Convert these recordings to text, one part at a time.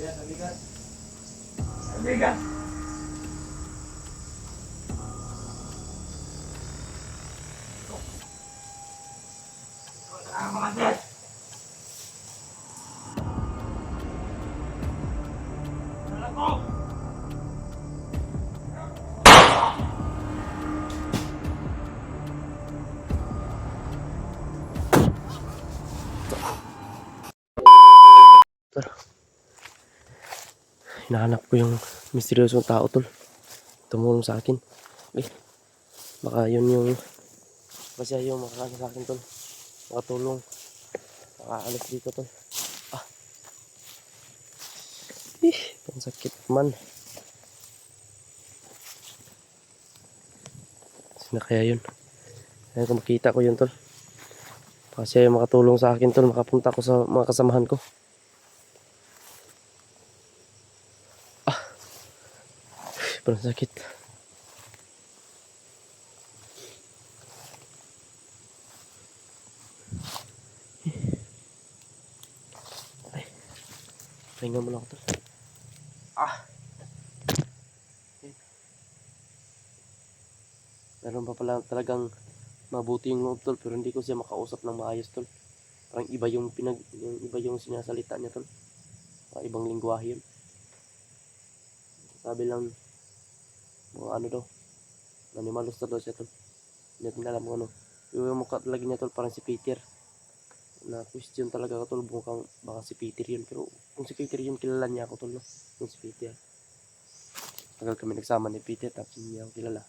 Bigat. Bigat. Wala mga jet. Wala ko. Hinahanap ko yung misteryosong tao, tol. Tumulong sa akin. Baka yun yung siya yung makakano sa akin, tol. Makatulong. Makaalis dito, tol. Ang sakit man. Sino kaya yun? Kaya kung makita ko yun, tol. Baka siya yung makatulong sa akin, tol. Makapunta ko sa mga kasamahan ko. Parang sakit. Ay, pahinga muna ako, tol. Meron pa pala talagang mabuti yung loob, tol, pero hindi ko siya makausap ng maayos, tol. Parang iba yung iba yung sinasalita niya, tol. Ibang lingwahe yun. Sabi lang mga ano daw, animalos daw siya, tol. Hindi ko alam kung ano. Yung mukha talaga niya, tol, parang si Peter. Na question talaga ako, tol, mukhang baka si Peter yun. Pero kung si Peter yun, kilala niya ako, tol, no? Kung si Peter. Tagal kami nagsama ni Peter, tapos hindi ako kilala.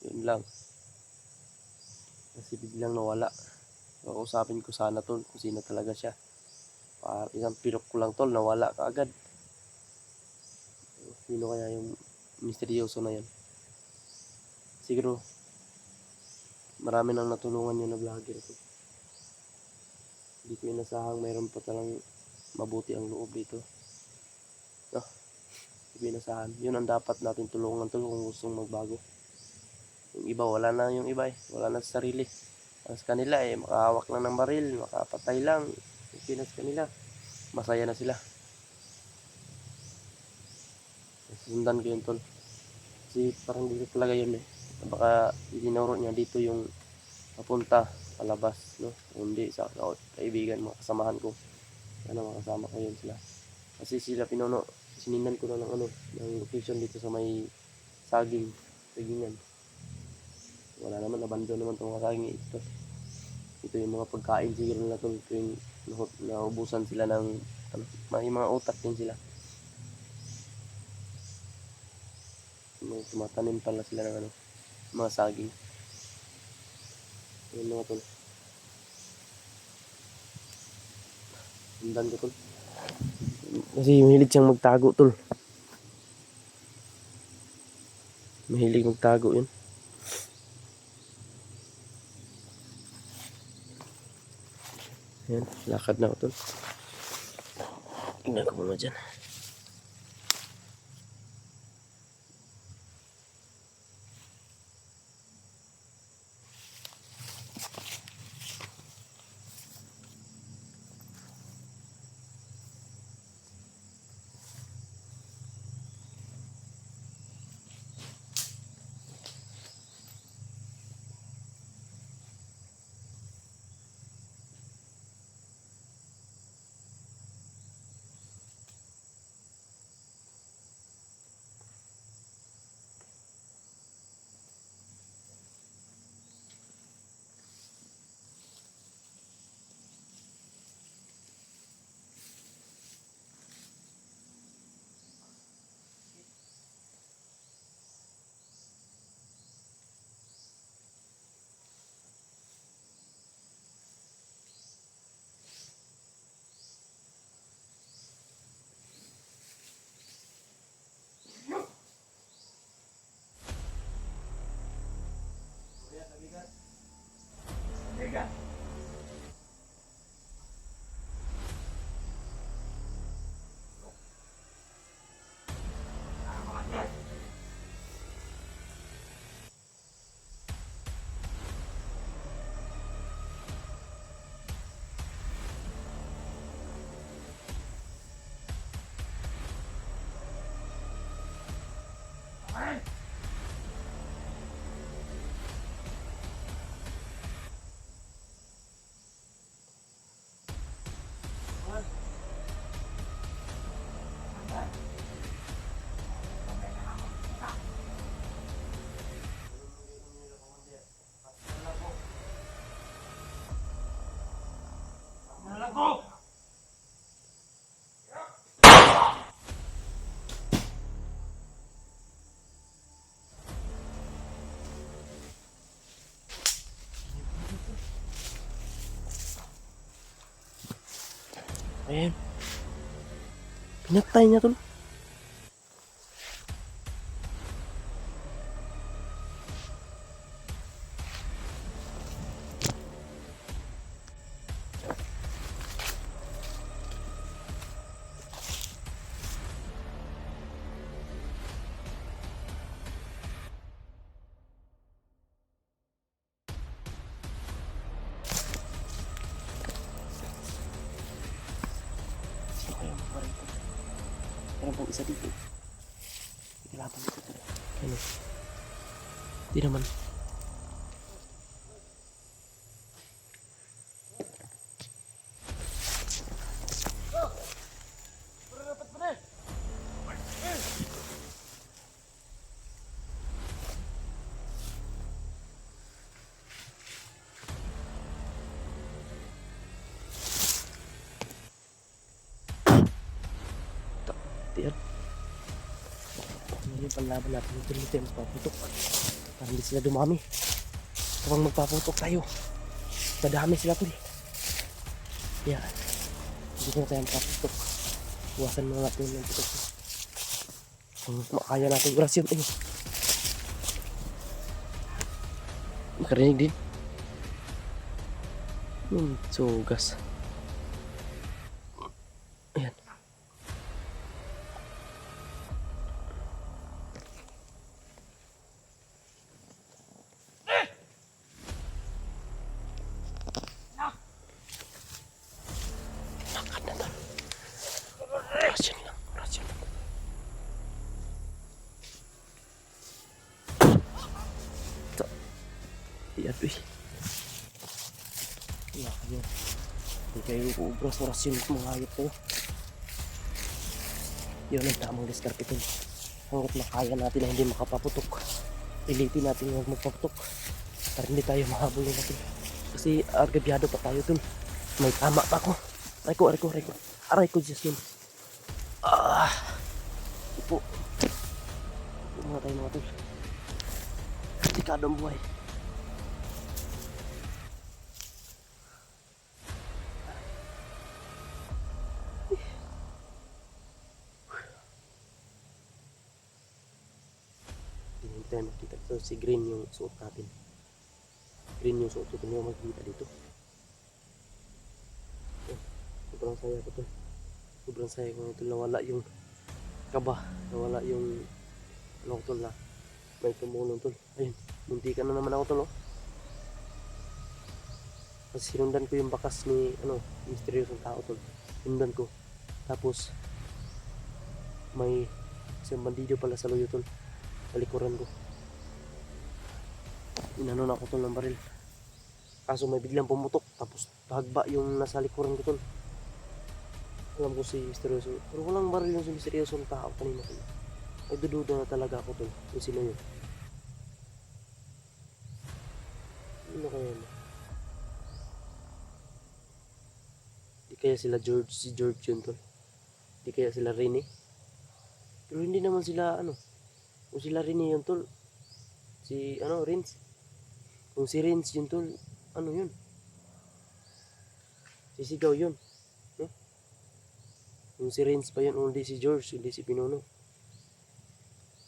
Yun lang. Kasi biglang nawala. Kausapin ko sana, tol, kung sino talaga siya. Para isang pilok ko lang, tol, nawala kaagad. Sino kaya yung misteryoso na yun? Siguro marami nang natulungan yun na vlogger ko. Hindi ko inasahang mayroon pa talang mabuti ang loob dito. Hindi ko inasahan. Yun ang dapat natin tulungan, tol, kung gustong magbago. Yung iba, wala na yung iba eh. Wala na sa sarili. Ang sa kanila eh, makahawak lang ng baril, makapatay lang. Okay na sa kanila. Masaya na sila. Sundan ko yun, tol. Kasi parang dito talaga yun eh. Baka itinuro niya dito yung papunta palabas, no? Hindi sa kaibigan, mga kasamahan ko. Sana makasama ko yun sila. Kasi sila pinuno, sinindan ko na ng ano, ng location dito sa may sagingan. Wala naman, abandon naman itong mga saging ito. Ito yung mga pagkain siguro nila, tol. Ito yung naubusan sila ng ano, may mga utak din sila. Tumatanim pala sila ng ano, mga saging. Yun mga, tol. Sundan ko, tol. Kasi mahilig siyang magtago, tol. Mahilig magtago yun. Ayan, lakad na ako, tol. Tingnan ko muna dyan. Ayan. Pinatay niya tol. Sino kaya magparin ko? Meron pang isa dito. Ikalaban dito tol. Ano? Di naman. Tiyan. Ano yung panlaban natin? Ito yung magpaputok. Para hindi sila dumami. Kapag magpaputok tayo, dadami sila tol. Kaya, hindi ko na tayo magpaputok. Iwasan mo natin yung putok. Kung makaya natin orasyon. Ayun. Makarinig din. Sugas. Ayan. Makan na tol. Orasyon lang. Orasyon lang. Ito. Iyan uy. Wala kayo. Hindi kayo uubras orasyon at mga hayop kayo. Yun ang tamang diskarte tol. Hanggat makaya natin na hindi makapaputok, pilitin natin huwag magpaputok para hindi tayo mahabol na natin. Kasi argabyado pa tayo tol. May tama pa ako. Aray ko. Aray ko Diyos yun. Upo. Upo muna tayo mga tol. Delikado ang buhay. Hindi tayo makita dito. Si green yung suot natin. Green yung suot. Hindi mo makikita dito. Oh, sobrang saya ko tol. Sobrang saya ko ito. Nawala yung kaba. Nawala yung ano ko tol na may tumulong tol. Ayun. Muntikan na naman ako tol. Oh. Kasi sinundan ko yung bakas ni misteryosong tao tol. Sinundan ko. Tapos may isang bandido pala sa luyo tol. Sa likuran ko. Inanon ako tol ng baril. Kaso may biglang pumutok. Tapos hagba yung nasa likuran ko tol. Alam ko si misteryoso. Pero walang baril yung si misteryosong tao kanina tol. Ay dududa na talaga ako tol. Kung sino yun. Ano kaya yun? Di kaya sila si George yun tol. Di kaya sila Rene. Pero hindi naman sila kung sila Rene yun tol. Si Rins. Kung si Rins yun tol, yun? Sisigaw yun. No? Kung si Rins pa yun, hindi si George, hindi si Pinuno.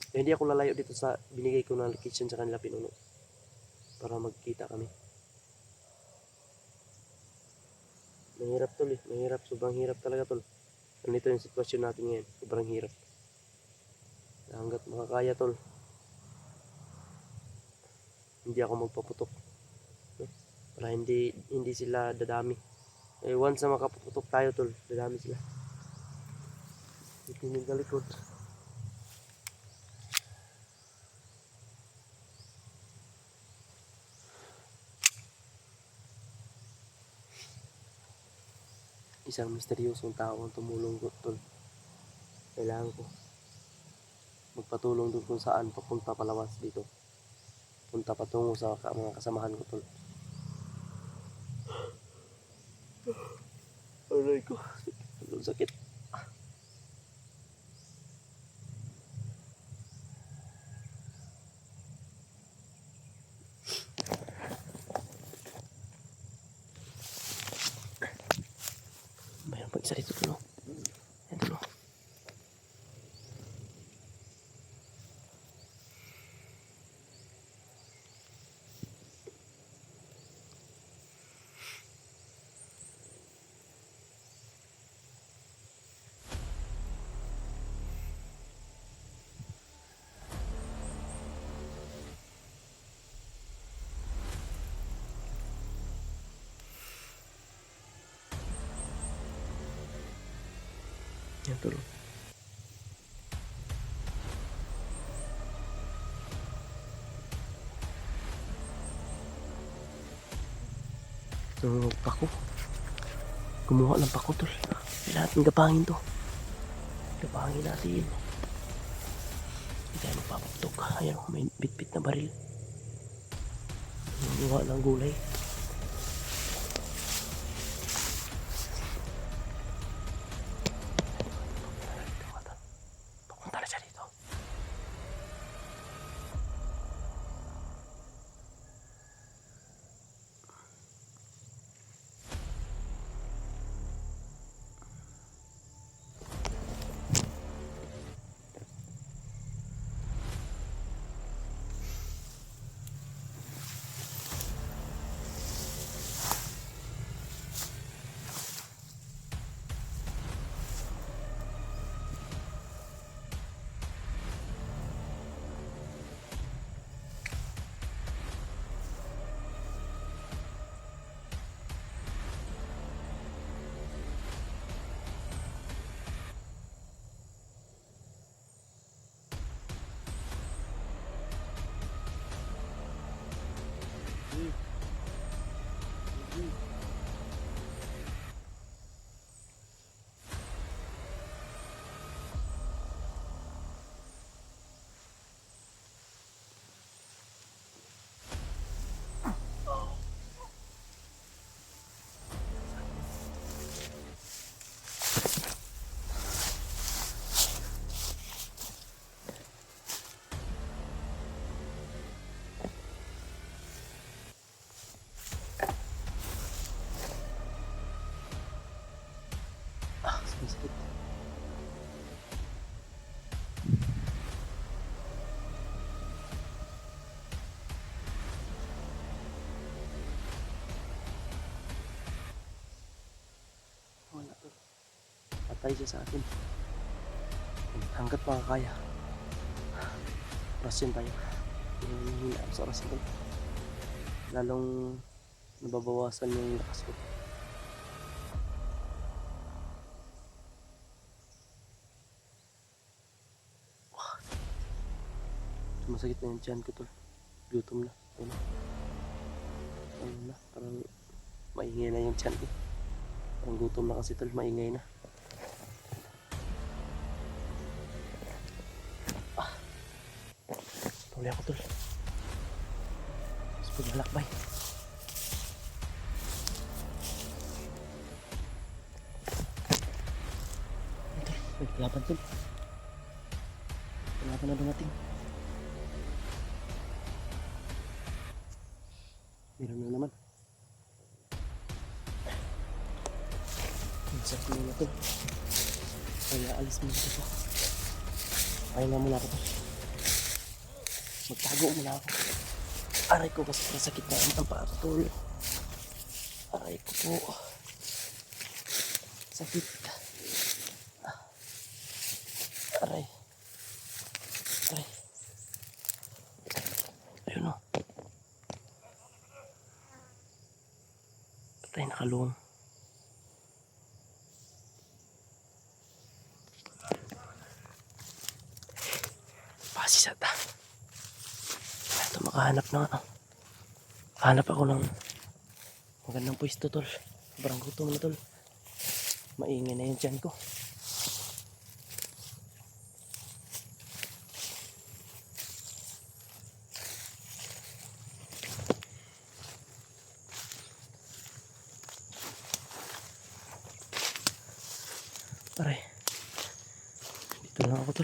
Kaya hindi ako lalayo dito sa binigay ko na location sa kanila Pinuno. Para magkita kami. Mahirap tol eh. Mahirap. Sobrang hirap talaga tol. Ganito yung sitwasyon natin ngayon. Sobrang hirap. Hanggat makakaya tol. Hindi ako magpaputok. Para hindi sila dadami. Once na makaputok tayo tol, dadami sila. Itinig na likod. Isang misteryosong tao ang tumulong ko tol. Kailangan ko magpatulong doon kung saan papunta palawas dito. Punta patungo sa mga kasamahan ko tol. Aray ko. Sakit. Mayroon Meron pang isa dito tol. Ayan tol. Ayan tol. Yung pako. Kumuha ng pako tol. Kailangan natin gapangin to. Gapangin natin. Hindi tayo magpapagtok. Ayan o, may bit-bit na baril. Kumuha ng gulay. Papunta na siya dito. Sakit. Wala to. Patay siya sa atin. Hanggat makakaya. Orasin tayo. Hinahinaan sa orasin tayo. Lalong nababawasan yung lakas ko. Masakit na yung tiyan ko tol. Gutom na. Ano na. Parang maingay na yung tiyan ko. Parang gutom na kasi tol. Maingay na. Tuloy ako tol. Mas paglalakbay. Tol. May kalaban tol. Kalaban na dumating. Meron na naman. Insert mo na ito. Kaya alis mo dito. Ayaw na muna ako to. Magtago muna ako. Aray ko kasi nasakit na ang paa ko tol. Aray ko po. Sakit. Aray. Aray. Ayun o. Patay nakalung. Pasis ata. Ito makahanap ng ano. Hanap ako ng magandang pwesto tol. Sobrang gutom na tol. Maingay na yung tiyan ko. Aray. Dito lang ako tol.